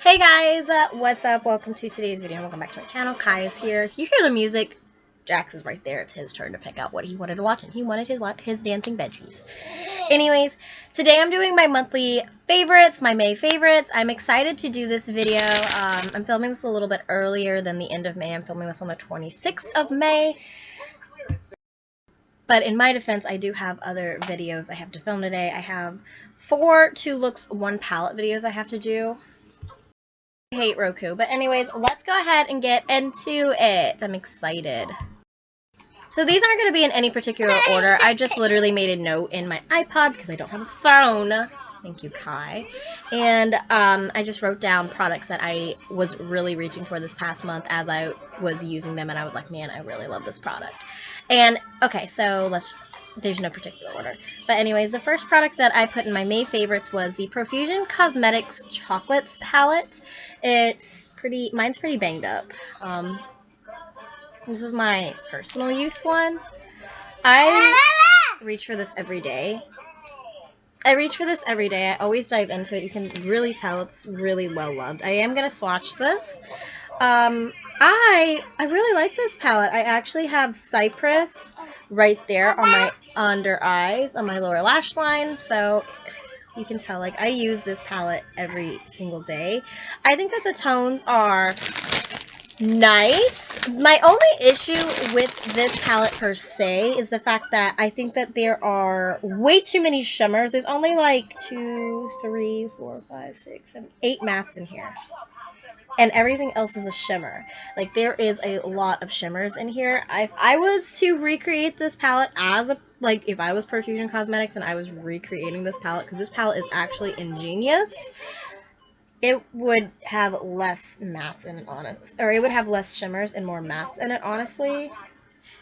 Hey guys, what's up? Welcome to today's video. Welcome back to my channel. Kai is here. If you hear the music, Jax is right there. It's his turn to pick out what he wanted to watch, and he wanted his dancing veggies. Anyways, today I'm doing my monthly favorites, my May favorites. I'm excited to do this video. I'm filming this a little bit earlier than the end of May. I'm filming this on the 26th of May. But in my defense, I do have other videos I have to film today. I have 4 2 looks, 1 palette videos I have to do. I hate Roku. But anyways, let's go ahead and get into it. I'm excited. So these aren't going to be in any particular order. I just literally made a note in my iPod because I don't have a phone. Thank you, Kai. And I just wrote down products that I was really reaching for this past month as I was using them. And I was like, man, I really love this product. And, okay, so there's no particular order. But anyways, the first product that I put in my May favorites was the Profusion Cosmetics Chocolates palette. Mine's pretty banged up. This is my personal use one. I reach for this every day. I always dive into it. You can really tell it's really well loved. I am going to swatch this. I really like this palette. I actually have Cypress right there on my under eyes, on my lower lash line. So you can tell, like, I use this palette every single day. I think that the tones are nice. My only issue with this palette per se is the fact that I think that there are way too many shimmers. There's only like 2, 3, 4, 5, 6, 7, 8 mattes in here. And everything else is a shimmer. Like, there is a lot of shimmers in here. If I was to recreate this palette if I was Profusion Cosmetics and I was recreating this palette, because this palette is actually ingenious, it would have less mattes in it, it would have less shimmers and more mattes in it, honestly.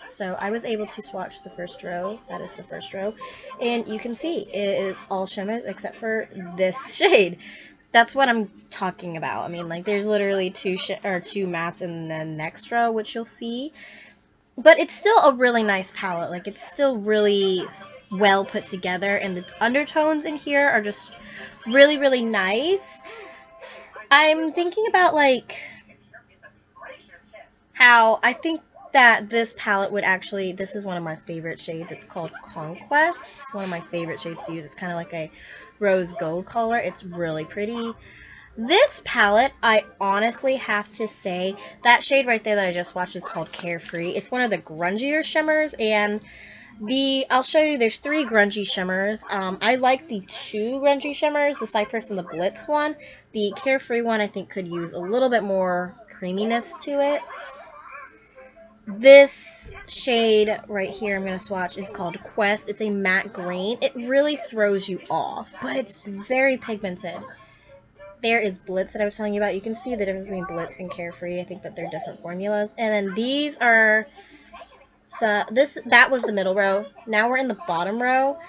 So I was able to swatch the first row. That is the first row. And you can see it is all shimmers except for this shade. That's what I'm talking about. I mean, like, there's literally two mattes in the next row, which you'll see. But it's still a really nice palette. Like, it's still really well put together. And the undertones in here are just really, really nice. I'm thinking about, like, how I think that this palette would actually, this is one of my favorite shades. It's called Conquest. It's one of my favorite shades to use. It's kind of like a rose gold color. It's really pretty. This palette, I honestly have to say, that shade right there that I just watched is called Carefree. It's one of the grungier shimmers, and I'll show you, there's 3 grungy shimmers. I like the 2 grungy shimmers, the Cypress and the Blitz one. The Carefree one, I think, could use a little bit more creaminess to it. This shade right here I'm going to swatch is called Quest. It's a matte green. It really throws you off, but it's very pigmented. There is Blitz that I was telling you about. You can see the difference between Blitz and Carefree. I think that they're different formulas. And then these are... that was the middle row. Now we're in the bottom row.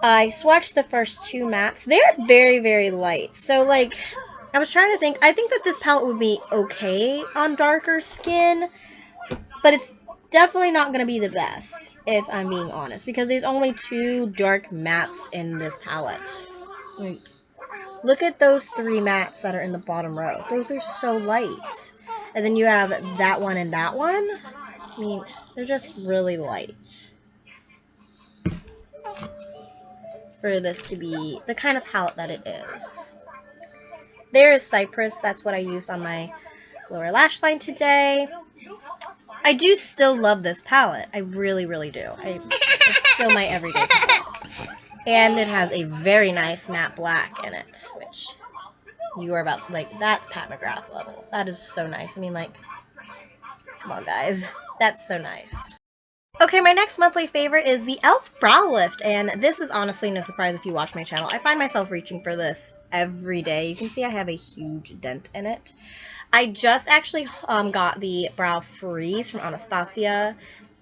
I swatched the first 2 mattes. They're very, very light. So, like, I was trying to think. I think that this palette would be okay on darker skin. But it's definitely not going to be the best, if I'm being honest, because there's only 2 dark mattes in this palette. Like, look at those 3 mattes that are in the bottom row. Those are so light. And then you have that one and that one. I mean, they're just really light for this to be the kind of palette that it is. There is Cypress. That's what I used on my lower lash line today. I do still love this palette. I really, really do. It's still my everyday palette. And it has a very nice matte black in it, which you are about, like, that's Pat McGrath level. That is so nice. I mean, like, come on, guys. That's so nice. Okay, my next monthly favorite is the e.l.f. Brow Lift, and this is honestly no surprise if you watch my channel. I find myself reaching for this every day. You can see I have a huge dent in it. I just actually got the Brow Freeze from Anastasia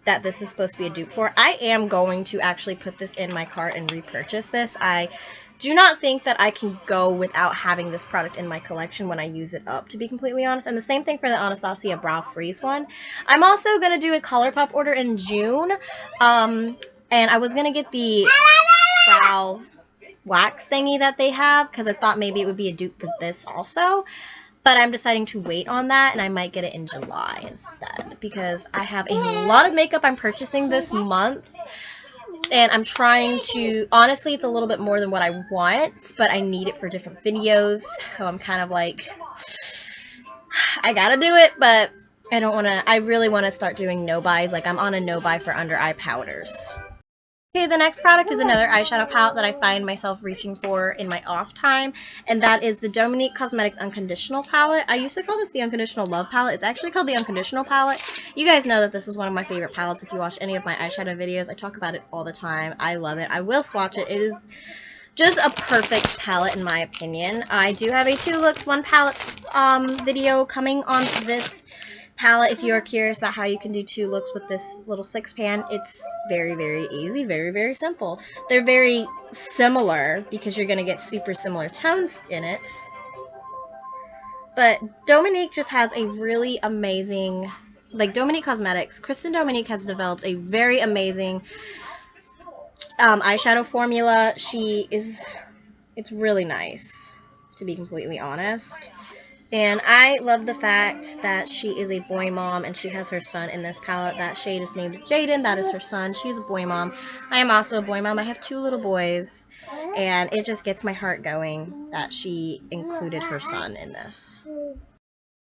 that this is supposed to be a dupe for. I am going to actually put this in my cart and repurchase this. I do not think that I can go without having this product in my collection when I use it up, to be completely honest. And the same thing for the Anastasia Brow Freeze one. I'm also going to do a Colourpop order in June. And I was going to get the Brow wax thingy that they have, because I thought maybe it would be a dupe for this also. But I'm deciding to wait on that, and I might get it in July instead, because I have a lot of makeup I'm purchasing this month. And I'm trying to, honestly, it's a little bit more than what I want, but I need it for different videos. So I'm kind of like, I gotta do it, but I don't want to, I really want to start doing no-buys. Like, I'm on a no-buy for under-eye powders. Okay, the next product is another eyeshadow palette that I find myself reaching for in my off time, and that is the Dominique Cosmetics Unconditional palette. I used to call this the Unconditional Love palette. It's actually called the Unconditional palette. You guys know that this is one of my favorite palettes. If you watch any of my eyeshadow videos, I talk about it all the time. I love it. I will swatch it. It is just a perfect palette in my opinion. I do have a 2 looks, 1 palette video coming on this palette. If you're curious about how you can do 2 looks with this little 6 pan, it's very, very easy, very, very simple. They're very similar because you're going to get super similar tones in it. But Dominique just has a really amazing, like Dominique Cosmetics, Kristen Dominique has developed a very amazing eyeshadow formula. It's really nice, to be completely honest. And I love the fact that she is a boy mom and she has her son in this palette. That shade is named Jaden. That is her son. She's a boy mom. I am also a boy mom. I have 2 little boys. And it just gets my heart going that she included her son in this.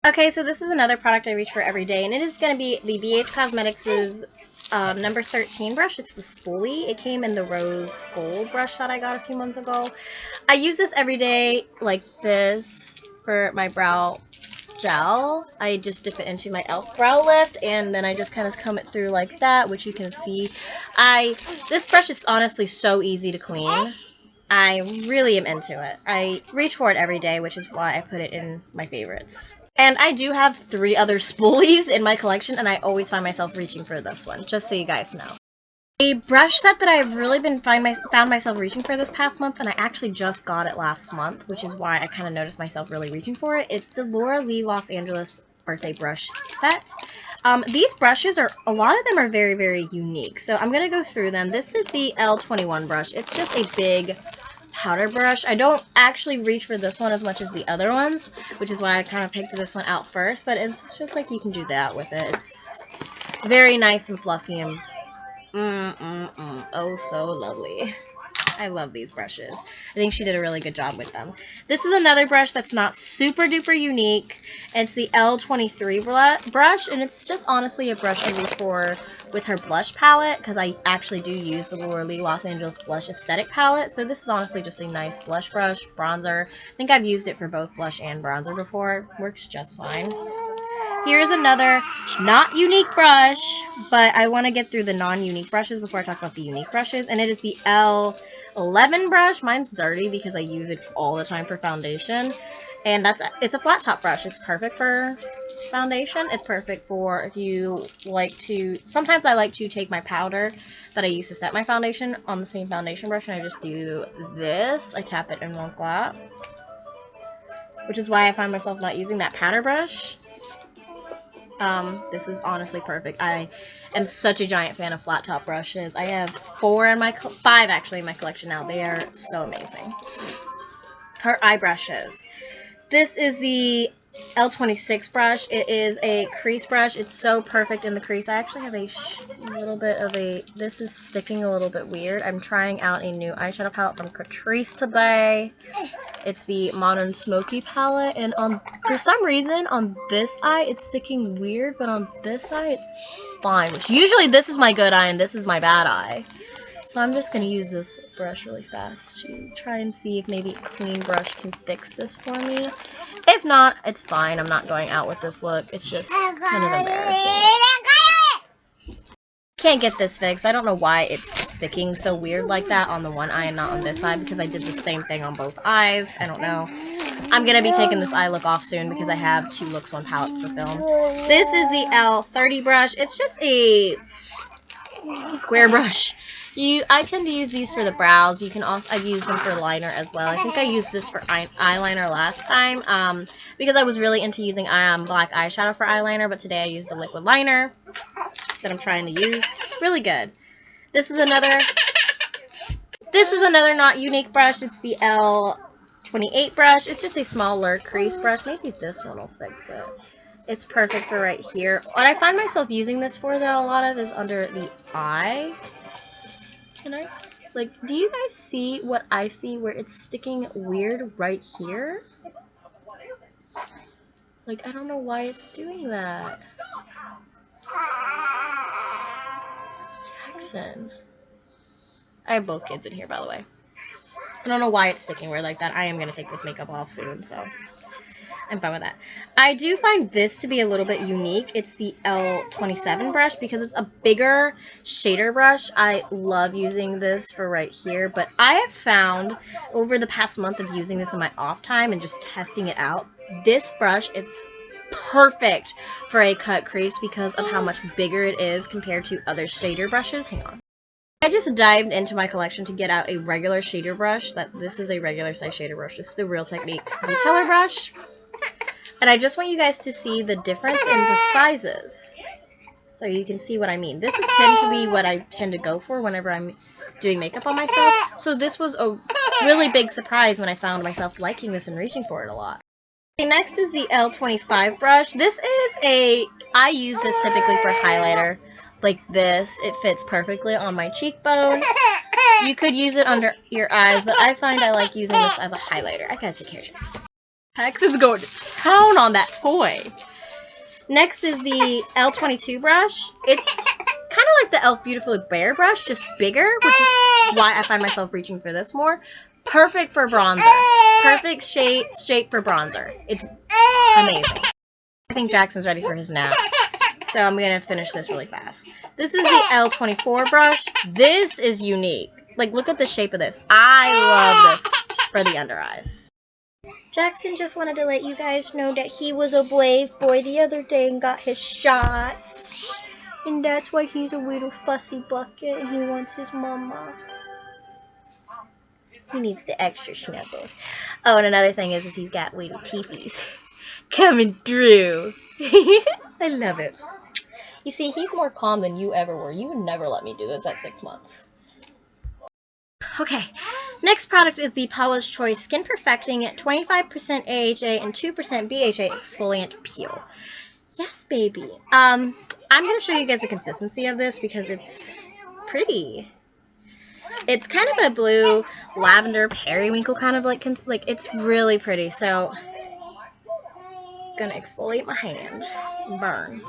Okay, so this is another product I reach for every day. And it is going to be the BH Cosmetics' number 13 brush. It's the spoolie. It came in the rose gold brush that I got a few months ago. I use this every day like this for my brow gel. I just dip it into my e.l.f. brow lift, and then I just kind of comb it through like that, which you can see. This brush is honestly so easy to clean. I really am into it. I reach for it every day, which is why I put it in my favorites. And I do have 3 other spoolies in my collection, and I always find myself reaching for this one, just so you guys know. A brush set that I've really been found myself reaching for this past month, and I actually just got it last month, which is why I kind of noticed myself really reaching for it. It's the Laura Lee Los Angeles birthday brush set. These brushes a lot of them are very, very unique, so I'm going to go through them. This is the L21 brush. It's just a big powder brush. I don't actually reach for this one as much as the other ones, which is why I kind of picked this one out first, but it's just like you can do that with it. It's very nice and fluffy and oh, so lovely. I love these brushes. I think she did a really good job with them. This is another brush that's not super duper unique. It's the L23 brush, and it's just honestly a brush I reach for with her blush palette, because I actually do use the Laura Lee Los Angeles blush aesthetic palette. So this is honestly just a nice blush brush, bronzer. I think I've used it for both blush and bronzer before. Works just fine. Here's another not unique brush, but I want to get through the non-unique brushes before I talk about the unique brushes, and it is the L11 brush. Mine's dirty because I use it all the time for foundation, and it's a flat top brush. It's perfect for foundation. It's perfect for if you like to, sometimes I like to take my powder that I use to set my foundation on the same foundation brush, and I just do this. I tap it in one clap, which is why I find myself not using that powder brush. This is honestly perfect. I am such a giant fan of flat top brushes. I have 5 actually in my collection now. They are so amazing. Her eye brushes. This is the L26 brush. It is a crease brush. It's so perfect in the crease. I actually have a little bit of this is sticking a little bit weird. I'm trying out a new eyeshadow palette from Catrice today. It's the Modern Smoky palette, and for some reason on this eye it's sticking weird, but on this eye it's fine. Which usually this is my good eye and this is my bad eye. So I'm just going to use this brush really fast to try and see if maybe a clean brush can fix this for me. If not, it's fine. I'm not going out with this look. It's just kind of embarrassing. Can't get this fixed. I don't know why it's sticking so weird like that on the one eye and not on this side, because I did the same thing on both eyes. I don't know. I'm going to be taking this eye look off soon because I have 2 looks, 1 palettes to film. This is the L30 brush. It's just a square brush. I tend to use these for the brows. You can also, I've used them for liner as well. I think I used this for eyeliner last time because I was really into using black eyeshadow for eyeliner, but today I used a liquid liner that I'm trying to use. Really good. This is This is another not unique brush. It's the L28 brush. It's just a smaller crease brush. Maybe this one will fix it. It's perfect for right here. What I find myself using this for, though, a lot of is under the eye. Can I? Like, do you guys see what I see where it's sticking weird right here? Like, I don't know why it's doing that. Jackson. I have both kids in here, by the way. I don't know why it's sticking weird like that. I am going to take this makeup off soon, so I'm fine with that. I do find this to be a little bit unique. It's the L27 brush because it's a bigger shader brush. I love using this for right here, but I have found over the past month of using this in my off time and just testing it out, this brush is perfect for a cut crease because of how much bigger it is compared to other shader brushes. Hang on. I just dived into my collection to get out a regular shader brush. This is a regular size shader brush. This is the Real Technique Detailer brush. And I just want you guys to see the difference in the sizes. So you can see what I mean. This tends to be what I tend to go for whenever I'm doing makeup on myself. So this was a really big surprise when I found myself liking this and reaching for it a lot. Okay, next is the L25 brush. I use this typically for highlighter. Like this. It fits perfectly on my cheekbone. You could use it under your eyes, but I find I like using this as a highlighter. I gotta take care of you. Hex is going to town on that toy. Next is the L22 brush. It's kind of like the Elf Beautiful Bear brush, just bigger, which is why I find myself reaching for this more. Perfect for bronzer. Perfect shape for bronzer. It's amazing. I think Jackson's ready for his nap, so I'm going to finish this really fast. This is the L24 brush. This is unique. Like, look at the shape of this. I love this for the under eyes. Jackson just wanted to let you guys know that he was a brave boy the other day and got his shots. And that's why he's a little fussy bucket and he wants his mama. He needs the extra snuggles. Oh, and another thing is he's got little teefies coming through. I love it. You see, he's more calm than you ever were. You would never let me do this at 6 months. Okay, next product is the Paula's Choice Skin Perfecting 25% AHA and 2% BHA Exfoliant Peel. Yes, baby. I'm going to show you guys the consistency of this because it's pretty. It's kind of a blue, lavender, periwinkle kind of like it's really pretty. So, I'm going to exfoliate my hand. Burning.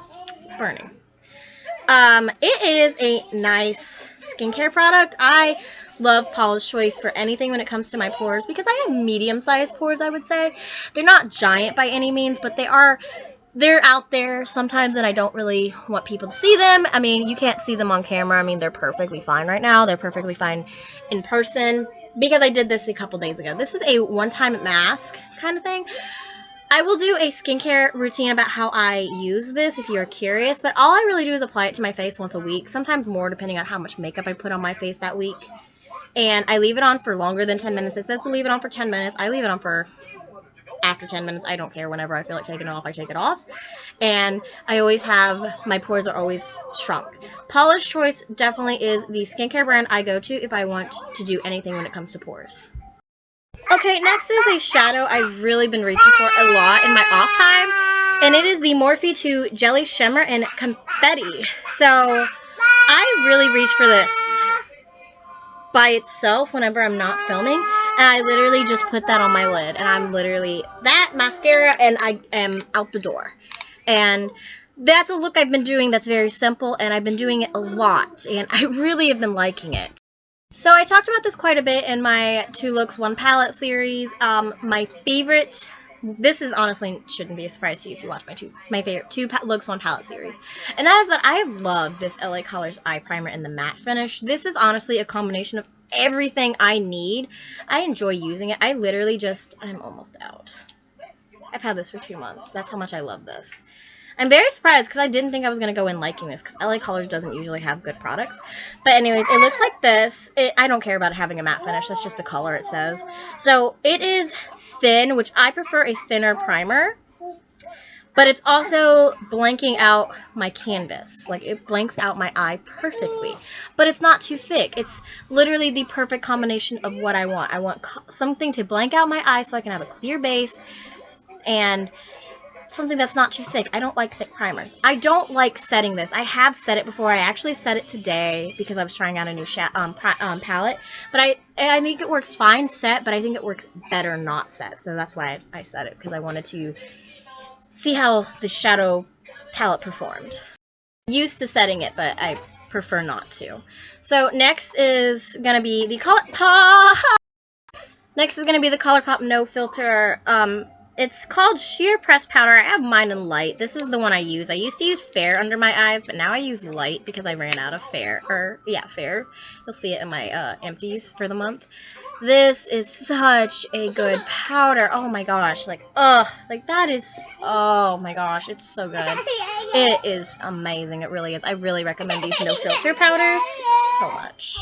It is a nice skincare product. I love Paula's Choice for anything when it comes to my pores because I have medium-sized pores, I would say. They're not giant by any means, but they're out there sometimes and I don't really want people to see them. I mean, you can't see them on camera. I mean, they're perfectly fine right now. They're perfectly fine in person because I did this a couple days ago. This is a one-time mask kind of thing. I will do a skincare routine about how I use this if you're curious, but all I really do is apply it to my face once a week, sometimes more depending on how much makeup I put on my face that week. And I leave it on for longer than 10 minutes. It says to leave it on for 10 minutes. I leave it on for after 10 minutes. I don't care. Whenever I feel like taking it off, I take it off. And I always have, my pores are always shrunk. Paula's Choice definitely is the skincare brand I go to if I want to do anything when it comes to pores. Okay, next is a shadow I've really been reaching for a lot in my off time. And it is the Morphe 2 Jelly Shimmer in Confetti. So, I really reach for this by itself whenever I'm not filming, and I literally just put that on my lid, and I'm literally that mascara, and I am out the door. And that's a look I've been doing that's very simple, and I've been doing it a lot, and I really have been liking it. So I talked about this quite a bit in my 2 Looks 1 Palette series. My favorite, this is honestly shouldn't be a surprise to you if you watch my favorite 2 Looks 1 Palette series. And that is that I love this LA Colors Eye Primer in the matte finish. This is honestly a combination of everything I need. I enjoy using it. I literally I'm almost out. I've had this for 2 months. That's how much I love this. I'm very surprised because I didn't think I was going to go in liking this because LA Colors doesn't usually have good products. But anyways, it looks like this. I don't care about it having a matte finish. That's just the color it says. So it is thin, which I prefer a thinner primer. but it's also blanking out my canvas. Like, it blanks out my eye perfectly, but it's not too thick. It's literally the perfect combination of what I want. I want something to blank out my eye so I can have a clear base, and something that's not too thick. I don't like thick primers. I don't like setting this. I have set it before. I actually set it today because I was trying out a new palette. But I think it works fine set, but I think it works better not set. So that's why I set it, because I wanted to see how the shadow palette performed. I'm used to setting it, but I prefer not to. So next is going to be the Colourpop. Next is going to be the Colourpop No Filter. It's called Sheer Pressed Powder. I have mine in light. This is the one I use. I used to use fair under my eyes, but now I use light because I ran out of fair. Fair. You'll see it in my empties for the month. This is such a good powder. Oh my gosh. Like that is, oh my gosh. It's so good. It is amazing. It really is. I really recommend these no filter powders so much.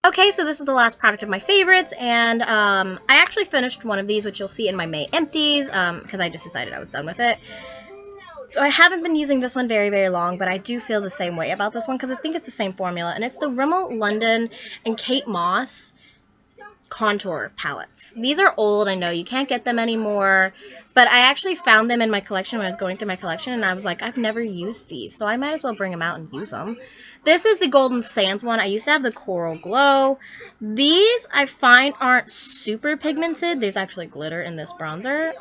Okay, so this is the last product of my favorites, and I actually finished one of these, which you'll see in my May empties, because I just decided I was done with it. So I haven't been using this one very, very long, but I do feel the same way about this one, because I think it's the same formula, and it's the Rimmel London and Kate Moss contour palettes. These are old, I know, you can't get them anymore, but I actually found them in my collection when I was going through my collection, and I was like, I've never used these, so I might as well bring them out and use them. This is the Golden Sands one. I used to have the Coral Glow. These, I find, aren't super pigmented. There's actually glitter in this bronzer.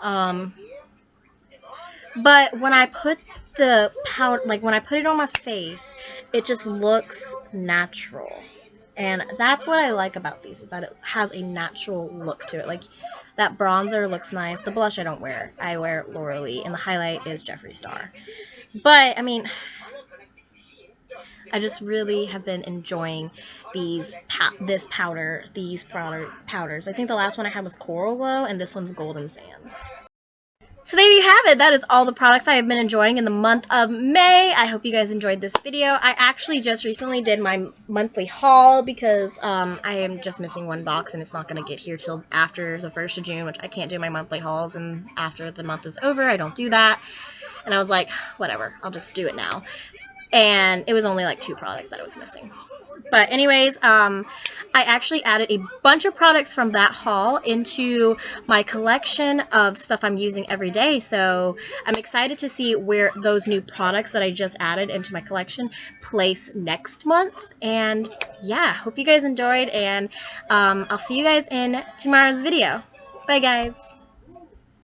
But when I put the powder, like when I put it on my face, it just looks natural. And that's what I like about these, is that it has a natural look to it. Like, that bronzer looks nice. The blush I don't wear. I wear Laura Lee, and the highlight is Jeffree Star. But, I mean, I just really have been enjoying these powders. I think the last one I had was Coral Glow, and this one's Golden Sands. So there you have it. That is all the products I have been enjoying in the month of May. I hope you guys enjoyed this video. I actually just recently did my monthly haul because I am just missing one box and it's not going to get here till after the 1st of June, which I can't do my monthly hauls, and after the month is over, I don't do that. And I was like, whatever, I'll just do it now. And it was only like 2 products that I was missing. But anyways, I actually added a bunch of products from that haul into my collection of stuff I'm using every day. So I'm excited to see where those new products that I just added into my collection place next month. And yeah, hope you guys enjoyed, and I'll see you guys in tomorrow's video. Bye guys.